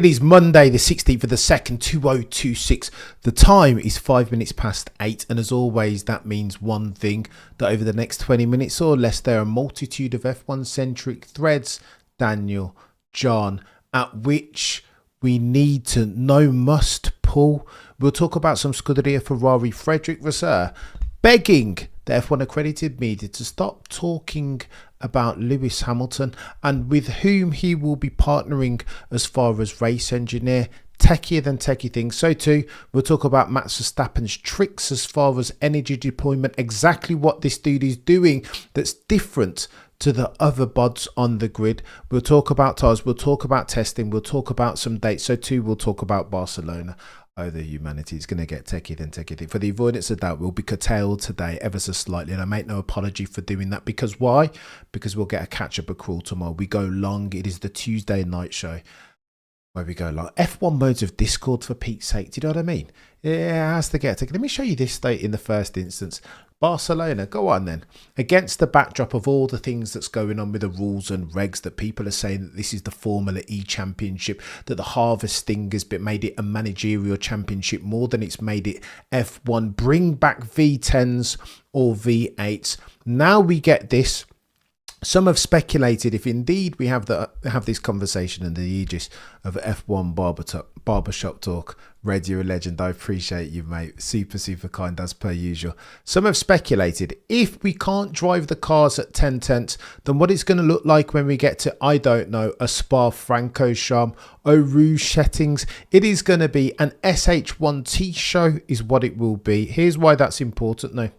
It is Monday, the 16th of the 2nd, 2026. The time is 5 minutes past 8. And as always, that means one thing, that over the next 20 minutes or less, there are a multitude of F1-centric threads, Daniel, John, at which we need to must pull. We'll talk about some Scuderia Ferrari. Frederick Vasseur begging the F1 accredited media to stop talking about Lewis Hamilton and with whom he will be partnering as far as race engineer. Techier than techie things. So too, we'll talk about Max Verstappen's tricks as far as energy deployment, exactly what this dude is doing that's different to the other bods on the grid. We'll talk about tyres, we'll talk about testing, we'll talk about some dates. So too, we'll talk about Barcelona. Oh, the humanity is going to get techie than techie. For the avoidance of doubt, we'll be curtailed today ever so slightly, and I make no apology for doing that. Because why? Because we'll get a catch-up accrual tomorrow. We go long. It is the Tuesday night show where we go long. F1 modes of Discord, for Pete's sake. Do you know what I mean? Yeah, it has to get techie. Let me show you this state in the first instance. Barcelona, go on then. Against the backdrop of all the things that's going on with the rules and regs, that people are saying that this is the Formula E championship, that the harvesting has been made it a managerial championship more than it's made it F1. Bring back V10s or V8s. Now we get this. Some have speculated if indeed we have this conversation in the aegis of F1 barbershop talk. Red, you're a legend. I appreciate you, mate. Super, super kind as per usual. Some have speculated if we can't drive the cars at 10 tenths, then what it's going to look like when we get to, I don't know, a Spa-Francorchamps, Eau Rouge settings. It is going to be an SH1T show is what it will be. Here's why that's important though.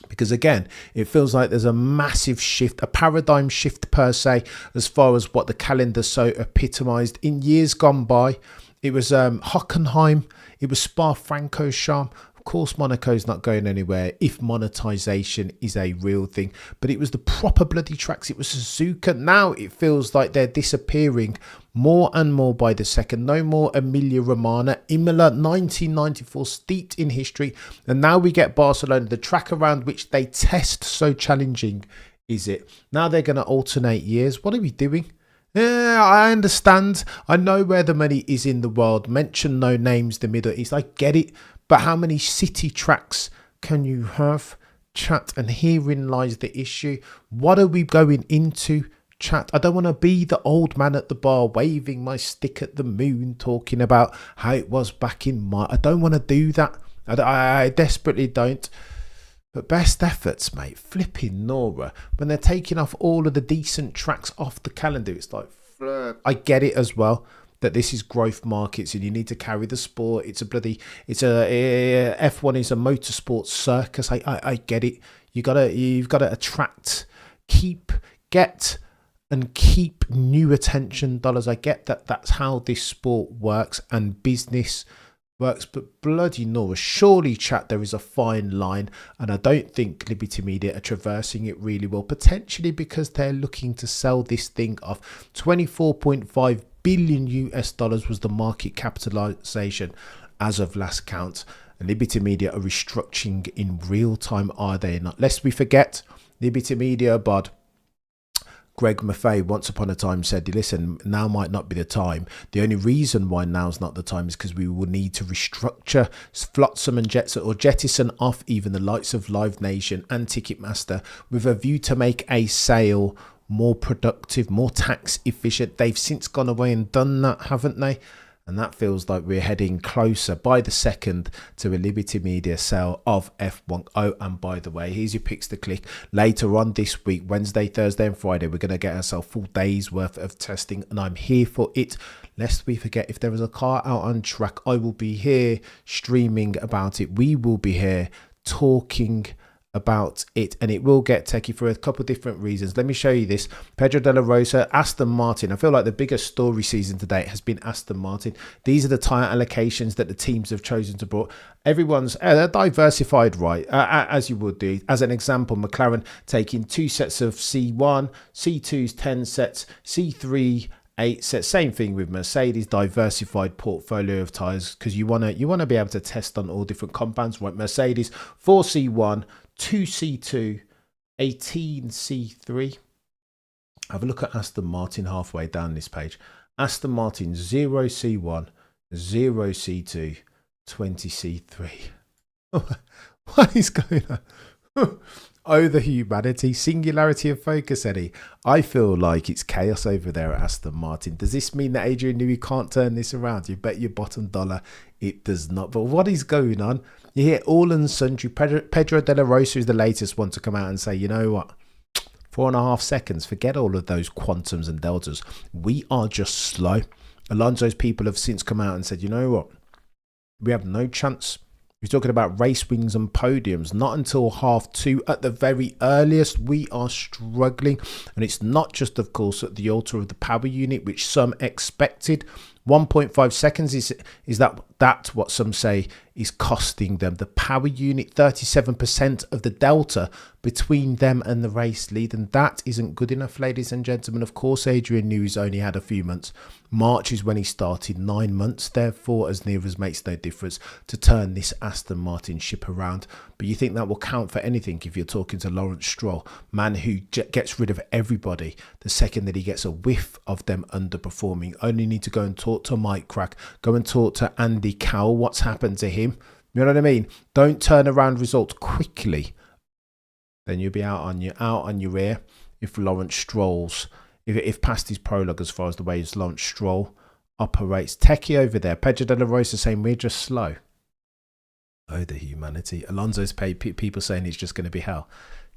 Because again, it feels like there's a massive shift, a paradigm shift per se, as far as what the calendar so epitomized. In years gone by, it was Hockenheim, it was Spa-Francorchamps. Of course, Monaco's not going anywhere if monetization is a real thing. But it was the proper bloody tracks. It was Suzuka. Now it feels like they're disappearing more and more by the second. No more Emilia Romagna. Imola, 1994, steeped in history. And now we get Barcelona, the track around which they test. So challenging is it? Now they're going to alternate years. What are we doing? Yeah, I understand. I know where the money is in the world. Mention no names, the Middle East. I get it. But how many city tracks can you have, chat? And herein lies the issue. What are we going into, chat? I don't want to be the old man at the bar waving my stick at the moon, talking about how it was back in my... I don't want to do that. I desperately don't. But best efforts, mate. Flipping Nora. When they're taking off all of the decent tracks off the calendar, it's like... I get it as well, that this is growth markets and you need to carry the sport. It's a F1 is a motorsport circus. I get it. You've got to attract, get new attention dollars. I get that that's how this sport works and business works, but bloody Nora, surely, chat, there is a fine line, and I don't think Liberty Media are traversing it really well, potentially because they're looking to sell this thing off. 24.5 billion US dollars was the market capitalization as of last count. And Liberty Media are restructuring in real time, are they not? Lest we forget, Liberty Media bod Greg Maffei once upon a time said, listen, now might not be the time. The only reason why now's not the time is because we will need to restructure, flotsam and jetsam, or jettison off even the likes of Live Nation and Ticketmaster with a view to make a sale more productive, more tax efficient. They've since gone away and done that, haven't they? And that feels like we're heading closer by the second to a Liberty Media sale of F1. Oh, and by the way, here's your picks to click. Later on this week, Wednesday, Thursday and Friday, we're going to get ourselves full days worth of testing, and I'm here for it. Lest we forget, if there is a car out on track, I will be here streaming about it. We will be here talking about it, and it will get techie for a couple of different reasons. Let me show you this. Pedro de la Rosa, Aston Martin. I feel like the biggest story season to date has been Aston Martin. These are the tyre allocations that the teams have chosen to brought. Everyone's diversified, right, as you would do. As an example, McLaren taking 2 sets of C1, C2's 10 sets, C3 8 sets. Same thing with Mercedes, diversified portfolio of tyres, because you want to be able to test on all different compounds, right? Mercedes 4 C1, 2 C2, 18 C3. Have a look at Aston Martin halfway down this page. Aston Martin 0C1, 0C2, 20C3. What is going on? Oh, the humanity. Singularity of focus, Eddie. I feel like it's chaos over there at Aston Martin. Does this mean that Adrian Newey can't turn this around? You bet your bottom dollar it does not. But what is going on? You hear all and sundry. Pedro de la Rosa is the latest one to come out and say, you know what? 4.5 seconds. Forget all of those quantums and deltas. We are just slow. Alonso's people have since come out and said, you know what? We have no chance. We're talking about race wins and podiums. Not until half 2 at the very earliest. We are struggling. And it's not just, of course, at the altar of the power unit, which some expected. 1.5 seconds is that what some say is costing them. The power unit, 37% of the delta between them and the race lead, and that isn't good enough, ladies and gentlemen. Of course, Adrian Newey's only had a few months. March is when he started, 9 months, therefore, as near as makes no difference to turn this Aston Martin ship around. But you think that will count for anything if you're talking to Lawrence Stroll, man who gets rid of everybody the second that he gets a whiff of them underperforming. Only need to go and talk to Mike Crack, go and talk to Andy Cowell. What's happened to him? You know what I mean? Don't turn around results quickly, then you'll be out on your ear. If Lawrence Stroll's, if past his prologue, as far as the ways Lawrence Stroll operates. Techie over there, Pedro de la Rosa saying we're just slow. Oh, the humanity. Alonso's paid people saying it's just going to be hell.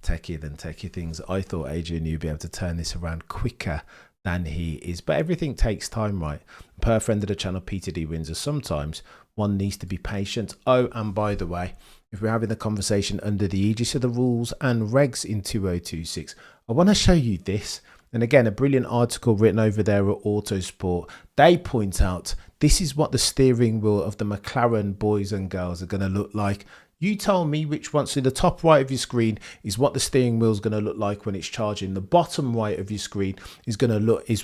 Techie than techie things. I thought Adrian you'd be able to turn this around quicker than he is, but everything takes time, right? Per friend of the channel, Peter D. Windsor, sometimes one needs to be patient. Oh, and by the way, if we're having the conversation under the aegis of the rules and regs in 2026, I want to show you this. And again, a brilliant article written over there at Autosport. They point out this is what the steering wheel of the McLaren boys and girls are going to look like. You tell me which one. So the top right of your screen is what the steering wheel is going to look like when it's charging. The bottom right of your screen is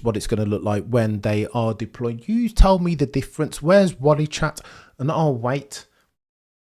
what it's going to look like when they are deployed. You tell me the difference. Where's Wally Chat? And I'll wait.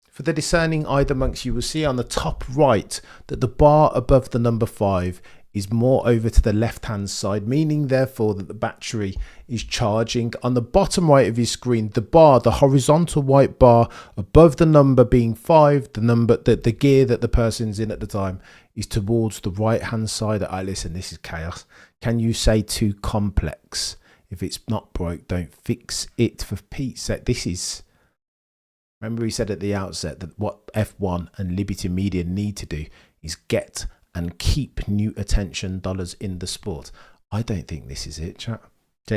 For the discerning eye amongst you will see on the top right that the bar above the number 5 is more over to the left hand side, meaning therefore that the battery is charging. On the bottom right of your screen, the bar, the horizontal white bar above the number being 5, the gear that the person's in at the time is towards the right hand side. Listen, this is chaos. Can you say too complex? If it's not broke, don't fix it, for Pete's sake. This is, remember he said at the outset that what F1 and Liberty Media need to do is get and keep new attention dollars in the sport. I don't think this is it, chat.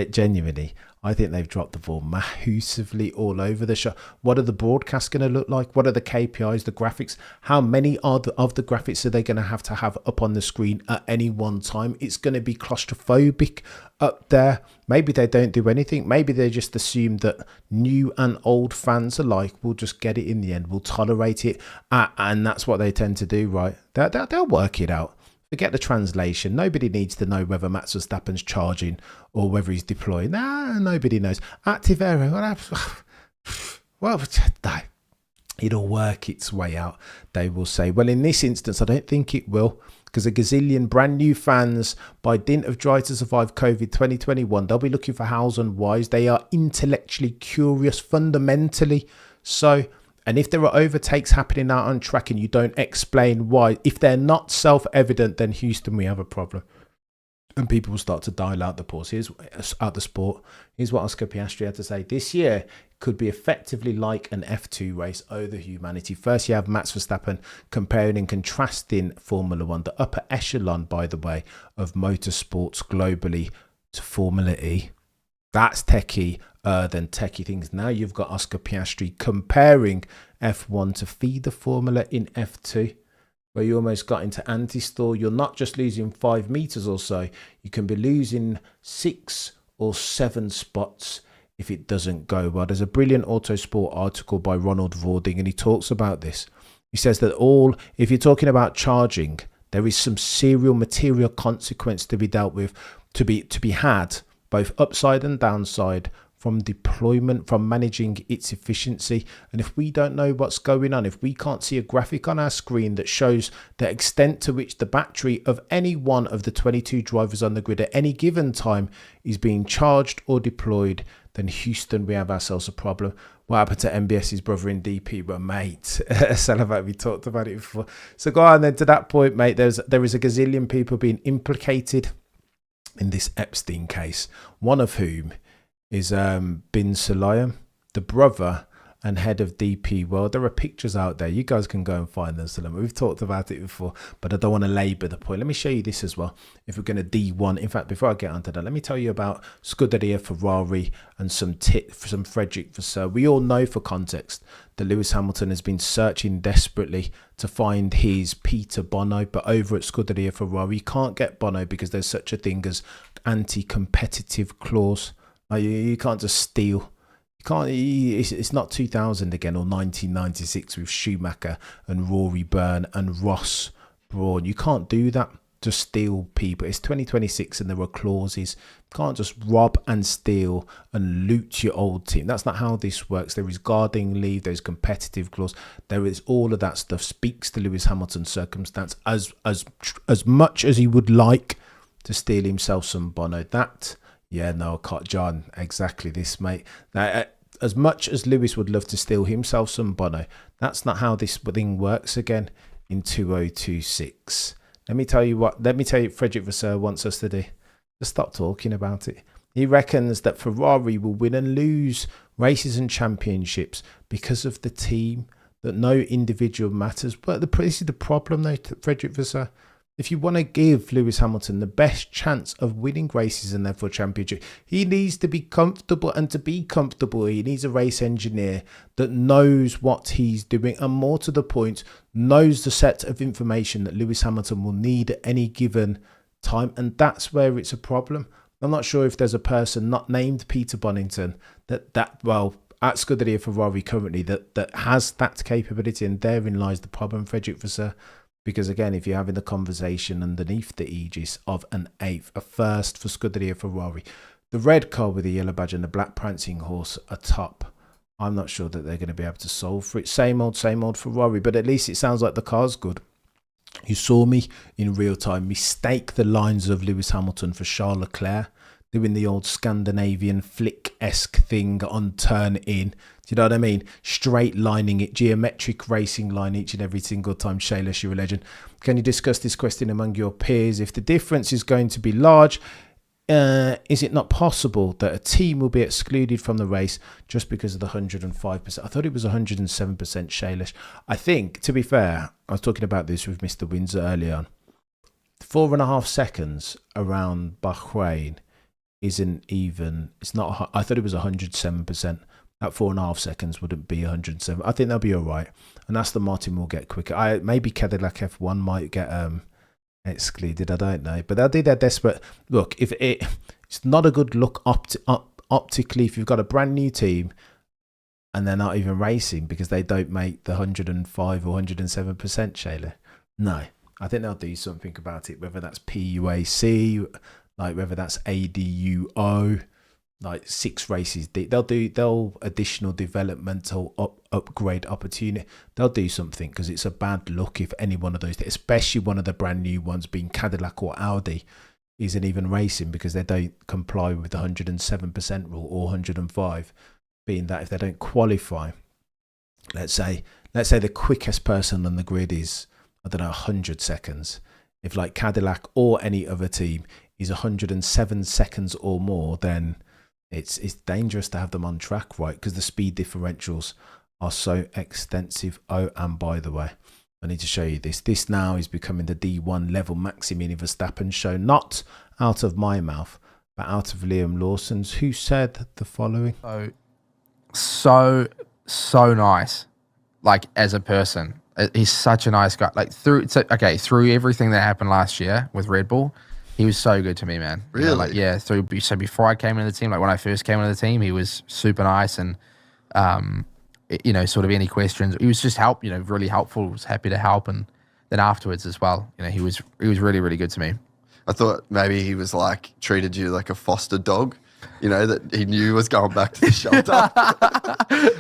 Genuinely, I think they've dropped the ball massively all over the show. What are the broadcasts going to look like? What are the KPIs, the graphics? How many of the graphics are they going to have up on the screen at any one time? It's going to be claustrophobic up there. Maybe they don't do anything. Maybe they just assume that new and old fans alike will just get it in the end, will tolerate it. And that's what they tend to do, right? They'll work it out. Forget the translation. Nobody needs to know whether Max Verstappen's charging or whether he's deploying. Nobody knows. Active error. Well, it'll work its way out, they will say. Well, in this instance, I don't think it will, because a gazillion brand new fans, by dint of Drive to Survive COVID 2021, they'll be looking for hows and whys. They are intellectually curious, fundamentally so. And if there are overtakes happening out on track and you don't explain why, if they're not self-evident, then Houston, we have a problem. And people will start to dial out the pause. Here's out the sport. Here's what Oscar Piastri had to say. This year could be effectively like an F2 race. Oh, the humanity. First, you have Max Verstappen comparing and contrasting Formula One, the upper echelon, by the way, of motorsports globally, to Formula E. That's techie than techie things. Now you've got Oscar Piastri comparing F1 to feed the formula in F2, where you almost got into anti-stall. You're not just losing 5 meters or so. You can be losing 6 or 7 spots if it doesn't go well. There's a brilliant Autosport article by Ronald Vording, and he talks about this. He says that if you're talking about charging, there is some serial material consequence to be dealt with, to be had, both upside and downside, from deployment, from managing its efficiency. And if we don't know what's going on, if we can't see a graphic on our screen that shows the extent to which the battery of any one of the 22 drivers on the grid at any given time is being charged or deployed, then Houston, we have ourselves a problem. What happened to MBS's brother in DP? Well, mate, Salvat, we talked about it before. So go on then to that point, mate. There is a gazillion people being implicated in this Epstein case, one of whom is Bin Sulayem, the brother and head of DP World. There are pictures out there. You guys can go and find them, Sulayem. We've talked about it before, but I don't want to labour the point. Let me show you this as well. If we're going to D1, in fact, before I get onto that, let me tell you about Scuderia Ferrari and some Frederick Vasseur. We all know, for context, that Lewis Hamilton has been searching desperately to find his Peter Bono, but over at Scuderia Ferrari, you can't get Bono because there's such a thing as anti-competitive clause. Like you can't just steal. You can't. It's not 2000 again or 1996 with Schumacher and Rory Byrne and Ross Brawn. You can't do that. Just steal people. It's 2026 and there are clauses. You can't just rob and steal and loot your old team. That's not how this works. There is guarding leave. There's competitive clause. There is all of that stuff. Speaks to Lewis Hamilton's circumstance as much as he would like to steal himself some Bono. That. Yeah, no, John, exactly this, mate. Now, as much as Lewis would love to steal himself some Bono, that's not how this thing works again in 2026. Let me tell you what Frederick Vasseur wants us to do. Just stop talking about it. He reckons that Ferrari will win and lose races and championships because of the team, that no individual matters. But this is the problem, though, Frederick Vasseur. If you want to give Lewis Hamilton the best chance of winning races and therefore championship, he needs to be comfortable. And to be comfortable, he needs a race engineer that knows what he's doing and, more to the point, knows the set of information that Lewis Hamilton will need at any given time. And that's where it's a problem. I'm not sure if there's a person not named Peter Bonington at Scuderia Ferrari currently that has that capability, and therein lies the problem, Frederick Vasseur. Because again, if you're having the conversation underneath the aegis of a first for Scuderia Ferrari, the red car with the yellow badge and the black prancing horse atop, I'm not sure that they're going to be able to solve for it. Same old Ferrari, but at least it sounds like the car's good. You saw me in real time mistake the lines of Lewis Hamilton for Charles Leclerc, doing the old Scandinavian flick-esque thing on turn in. Do you know what I mean? Straight lining it, geometric racing line each and every single time. Shayla, you're a legend. Can you discuss this question among your peers? If the difference is going to be large, is it not possible that a team will be excluded from the race just because of the 105%? I thought it was 107%, Shayla. I think, to be fair, I was talking about this with Mr. Windsor earlier on. 4.5 seconds around Bahrain isn't even, it's not, I thought it was 107%. That 4.5 seconds wouldn't be 107. I think they'll be all right. And Aston Martin will get quicker. Maybe Cadillac F1 might get excluded. I don't know. But they'll do their desperate. Look, if it's not a good look optically if you've got a brand new team and they're not even racing because they don't make the 105 or 107%, Shayla. No, I think they'll do something about it, whether that's PUAC, like whether that's ADUO, like 6 races. They'll additional developmental upgrade opportunity. They'll do something because it's a bad look if any one of those, especially one of the brand new ones being Cadillac or Audi, isn't even racing because they don't comply with the 107% rule or 105, being that if they don't qualify, let's say the quickest person on the grid is, I don't know, 100 seconds. If like Cadillac or any other team is 107 seconds or more, then it's dangerous to have them on track, right? Because the speed differentials are so extensive. Oh, and by the way, I need to show you this. This now is becoming the D1 level Maximilian Verstappen show, not out of my mouth, but out of Liam Lawson's, who said the following. So nice, like as a person. He's such a nice guy. Like through everything that happened last year with Red Bull, he was so good to me, man. Really? You know, like, yeah. So before I came into the team, like when I first came into the team, he was super nice and, sort of any questions. He was just really helpful. Was happy to help, and then afterwards as well, he was really, really good to me. I thought maybe he was like treated you like a foster dog. you know, that he knew was going back to the shelter.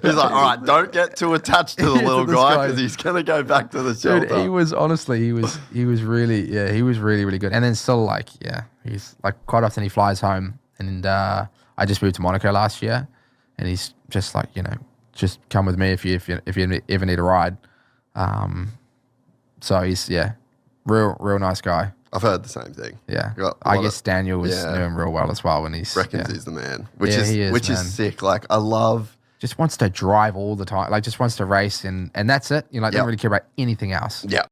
He's like, all right, don't get too attached to the little guy because he's going to go back to the shelter. Dude, he was really, he was really, really good. And then still he's like quite often he flies home and I just moved to Monaco last year and he's just like, you know, just come with me if you ever need a ride. So he's, real nice guy. I've heard the same thing. Yeah. I guess Daniel knew him real well as well when he's reckons he's the man, which is sick. Like I love. Just wants to drive all the time. Like just wants to race and that's it. You know, don't really care about anything else. Yeah.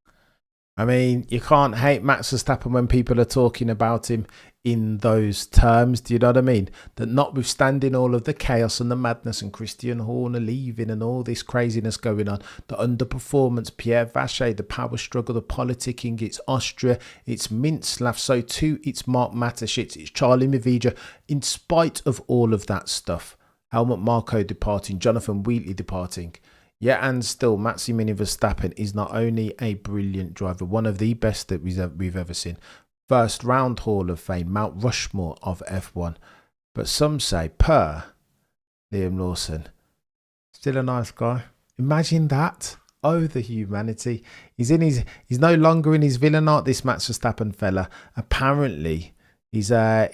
I mean, you can't hate Max Verstappen when people are talking about him in those terms. Do you know what I mean? That notwithstanding all of the chaos and the madness and Christian Horner leaving and all this craziness going on, the underperformance, Pierre Vacher, the power struggle, the politicking, it's Austria, it's Mintzlaff, so too it's Mark Mateschitz, it's Charlie Mavija. In spite of all of that stuff, Helmut Marko departing, Jonathan Wheatley departing, and still, Maximilian Verstappen is not only a brilliant driver, one of the best that we've ever seen. First round Hall of Fame, Mount Rushmore of F1. But some say, Liam Lawson, still a nice guy. Imagine that. Oh, the humanity. He's no longer in his villain art, this Max Verstappen fella. Apparently, he's a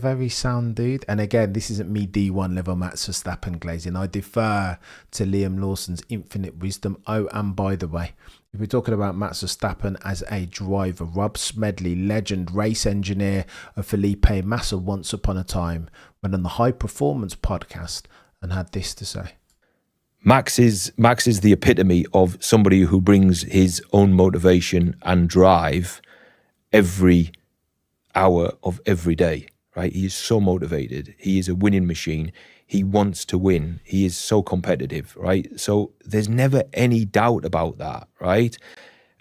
very sound dude. And again, this isn't me D1 level Max Verstappen glazing. I defer to Liam Lawson's infinite wisdom. Oh, and by the way, if we're talking about Max Verstappen as a driver, Rob Smedley, legend race engineer of Felipe Massa once upon a time, went on the High Performance podcast and had this to say. Max is the epitome of somebody who brings his own motivation and drive every hour of every day, right? He is so motivated. He is a winning machine. He wants to win. He is so competitive, right? So there's never any doubt about that, right?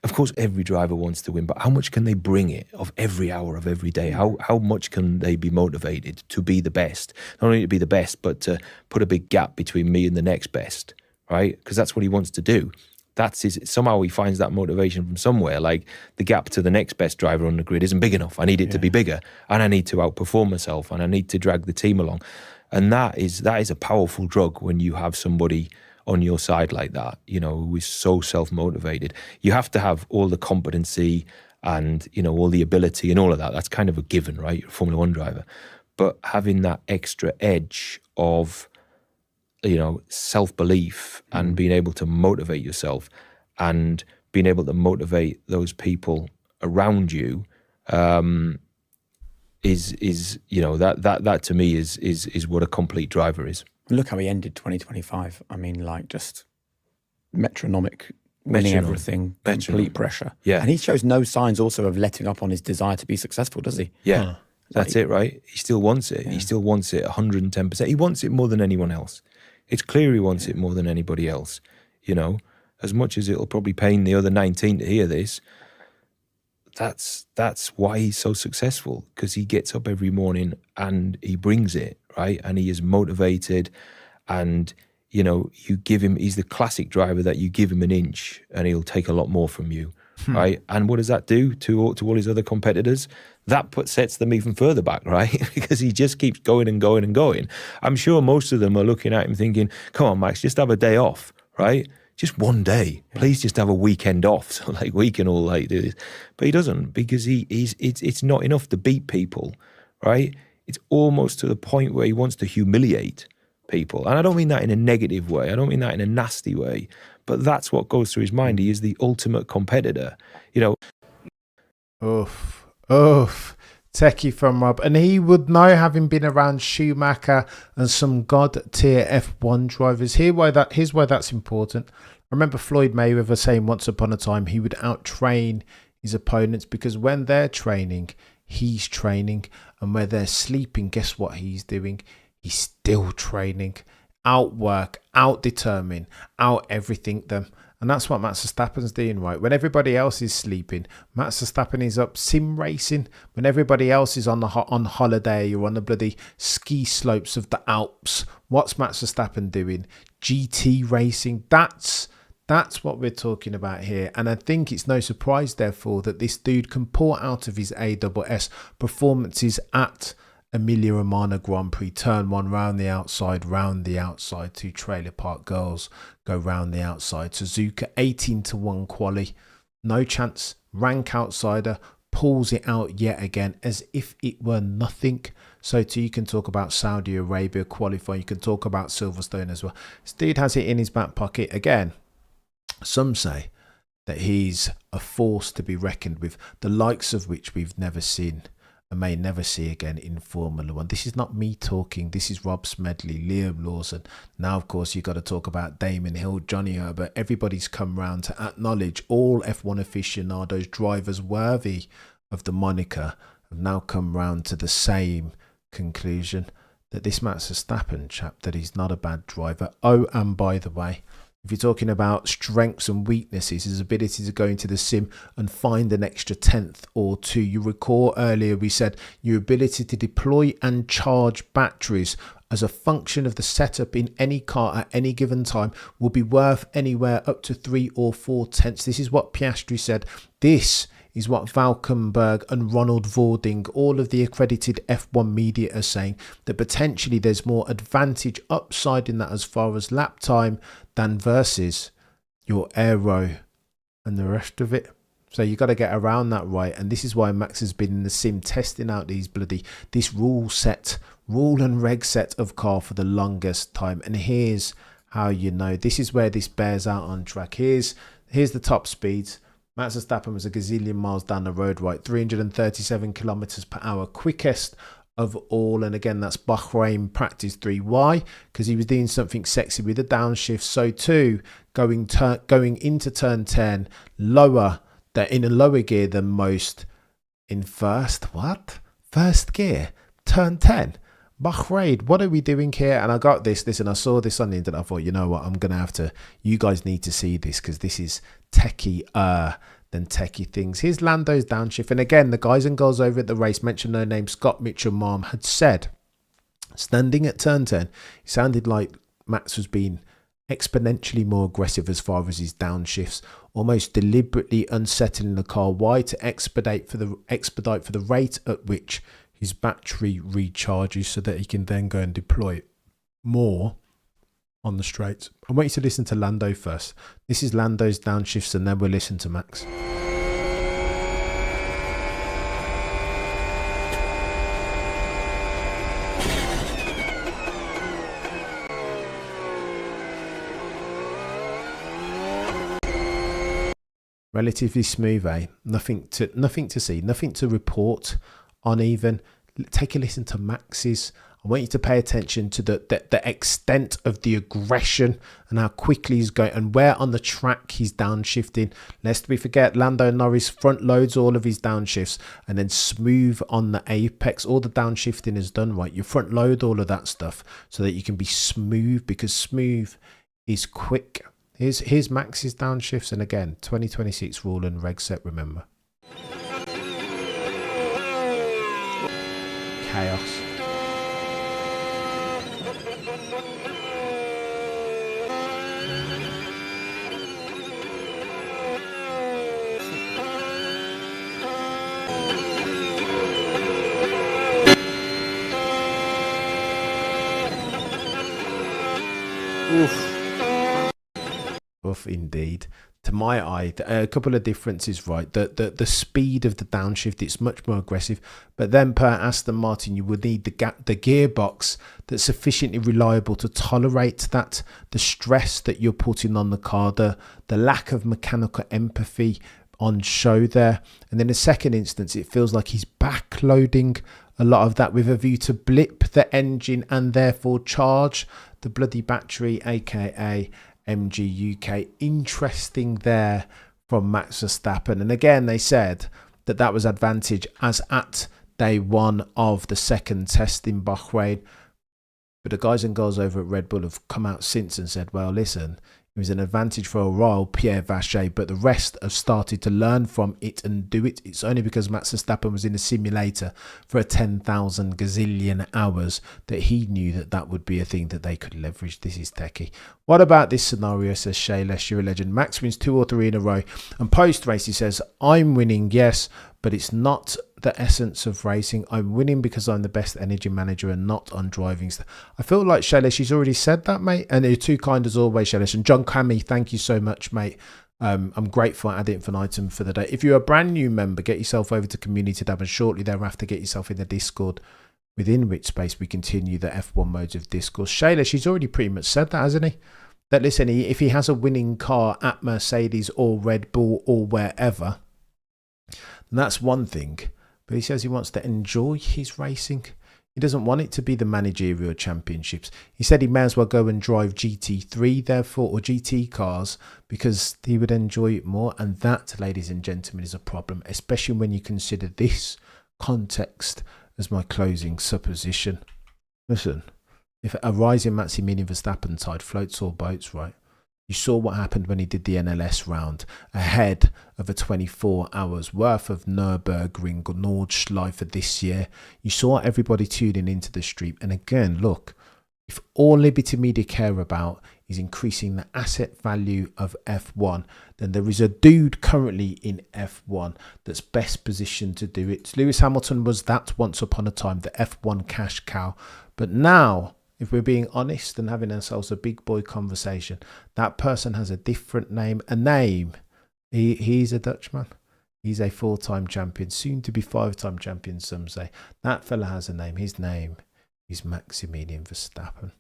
Of course, every driver wants to win, but how much can they bring it of every hour of every day? How much can they be motivated to be the best? Not only to be the best, but to put a big gap between me and the next best, right? Because that's what he wants to do. Somehow he finds that motivation from somewhere. Like the gap to the next best driver on the grid isn't big enough. I need it to be bigger, and I need to outperform myself, and I need to drag the team along. And that is a powerful drug when you have somebody on your side like that, you know, who is so self-motivated. You have to have all the competency and, you know, all the ability and all of that. That's kind of a given, right? You're a Formula One driver. But having that extra edge of, you know, self-belief and being able to motivate yourself and being able to motivate those people around you is you know, that to me is what a complete driver is. Look how he ended 2025. I mean, like just metronomic, winning everything, complete pressure. Yeah. And he shows no signs also of letting up on his desire to be successful, does he? Yeah. That's it, right? He still wants it. Yeah. He still wants it 110%. He wants it more than anyone else. It's clear he wants it more than anybody else. You know, as much as it'll probably pain the other 19 to hear this, that's why he's so successful, because he gets up every morning and he brings it, right? And he is motivated, and you know, you give him, he's the classic driver that you give him an inch and he'll take a lot more from you, right? And what does that do to all his other competitors? That sets them even further back, right? Because he just keeps going and going and going. I'm sure most of them are looking at him thinking, come on, Max, just have a day off, right? Just one day. Please just have a weekend off so like we can all like do this. But he doesn't, because it's not enough to beat people, right? It's almost to the point where he wants to humiliate people. And I don't mean that in a negative way. I don't mean that in a nasty way. But that's what goes through his mind. He is the ultimate competitor, you know. Oof. Techie from Rob. And he would know, having been around Schumacher and some god-tier F1 drivers. Here's why that's important. I remember Floyd Mayweather saying once upon a time he would out-train his opponents, because when they're training, he's training. And when they're sleeping, guess what he's doing? He's still training. Outwork, out-determine, out-everything them. And that's what Max Verstappen's doing, right? When everybody else is sleeping, Max Verstappen is up sim racing. When everybody else is on holiday or on the bloody ski slopes of the Alps, what's Max Verstappen doing? GT racing. That's what we're talking about here. And I think it's no surprise, therefore, that this dude can pour out of his AWS performances at Emilia Romagna Grand Prix, turn 1, round the outside, 2 Trailer Park Girls go round the outside. Suzuka 18-1 quali, no chance, rank outsider, pulls it out yet again as if it were nothing. So too, you can talk about Saudi Arabia qualifying, you can talk about Silverstone as well. This dude has it in his back pocket again. Some say that he's a force to be reckoned with, the likes of which we've never seen and may never see again in Formula One. This is not me talking. This is Rob Smedley, Liam Lawson. Now, of course, you've got to talk about Damon Hill, Johnny Herbert. Everybody's come round to acknowledge all F1 aficionados, drivers worthy of the moniker, have now come round to the same conclusion, that this Max Verstappen chap, that he's not a bad driver. Oh, and by the way, if you're talking about strengths and weaknesses, his ability to go into the sim and find an extra tenth or two. You recall earlier we said your ability to deploy and charge batteries as a function of the setup in any car at any given time will be worth anywhere up to 3 or 4 tenths. This is what Piastri said. This is what Valkenberg and Ronald Vording, all of the accredited F1 media, are saying, that potentially there's more advantage upside in that as far as lap time than versus your aero and the rest of it. So you got to get around that, right? And this is why Max has been in the sim testing out this rule and reg set of car for the longest time. And here's how you know. This is where this bears out on track. Here's the top speeds. Max Verstappen was a gazillion miles down the road, right? 337 kilometers per hour, quickest of all. And again, that's Bahrain practice 3. Why? Because he was doing something sexy with the downshift. So too, going into turn 10, in a lower gear than most, in first gear, turn 10. Bahrain, what are we doing here? And I got this, and I saw this on the internet. I thought, you know what, I'm going to have to, you guys need to see this, because this is techie than techie things. Here's Lando's downshift. And again, the guys and girls over at the race, mentioned no name, Scott Mitchell-Marm, had said, standing at turn 10, it sounded like Max was being exponentially more aggressive as far as his downshifts, almost deliberately unsettling the car. Why? To expedite for the rate at which his battery recharges, so that he can then go and deploy it more on the straights. I want you to listen to Lando first. This is Lando's downshifts, and then we'll listen to Max. Relatively smooth, eh? Nothing to see, nothing to report on even. Take a listen to Max's. I want you to pay attention to the extent of the aggression and how quickly he's going and where on the track he's downshifting. Lest we forget, Lando Norris front loads all of his downshifts and then smooth on the apex. All the downshifting is done right. You front load all of that stuff so that you can be smooth, because smooth is quick. Here's Max's downshifts, and again, 2026 rule and reg set, remember. Chaos. Oof, indeed. To my eye, a couple of differences, right? The speed of the downshift, it's much more aggressive. But then per Aston Martin, you would need the gearbox that's sufficiently reliable to tolerate that, the stress that you're putting on the car, the lack of mechanical empathy on show there. And then the second instance, it feels like he's backloading a lot of that with a view to blip the engine and therefore charge the bloody battery, aka MG UK. Interesting there from Max Verstappen. And again, they said that was advantage as at day one of the second test in Bahrain. But the guys and girls over at Red Bull have come out since and said, well, listen, it was an advantage for a while, Pierre Vacher, but the rest have started to learn from it and do it. It's only because Max Verstappen was in a simulator for a 10,000 gazillion hours that he knew that would be a thing that they could leverage. This is techie. What about this scenario, says Shaylesh, you're a legend. Max wins 2 or 3 in a row. And post-race, he says, I'm winning, yes, but it's not the essence of racing. I'm winning because I'm the best energy manager and not on driving. I feel like Shailesh, she's already said that, mate. And you're too kind as always, Shailesh. And John Cammy, thank you so much, mate. I'm grateful I added an item for the day. If you're a brand new member, get yourself over to Community Tab, and shortly thereafter get yourself in the Discord, within which space we continue the F1 modes of discourse. Shailesh, she's already pretty much said that, hasn't he? That listen, if he has a winning car at Mercedes or Red Bull or wherever, then that's one thing. But he says he wants to enjoy his racing. He doesn't want it to be the managerial championships. He said he may as well go and drive GT3, therefore, or GT cars, because he would enjoy it more. And that, ladies and gentlemen, is a problem, especially when you consider this context as my closing supposition. Listen, if a rising Maximilian Verstappen tide floats all boats, right? You saw what happened when he did the NLS round ahead of a 24 hours worth of Nürburgring or Nordschleife this year. You saw everybody tuning into the stream. And again, look, if all Liberty Media care about is increasing the asset value of F1, then there is a dude currently in F1 that's best positioned to do it. Lewis Hamilton was that once upon a time, the F1 cash cow. But now, if we're being honest and having ourselves a big boy conversation, that person has a different name. He's a Dutchman. He's a 4-time champion, soon to be 5-time champion, some say. That fella has a name. His name is Maximilian Verstappen.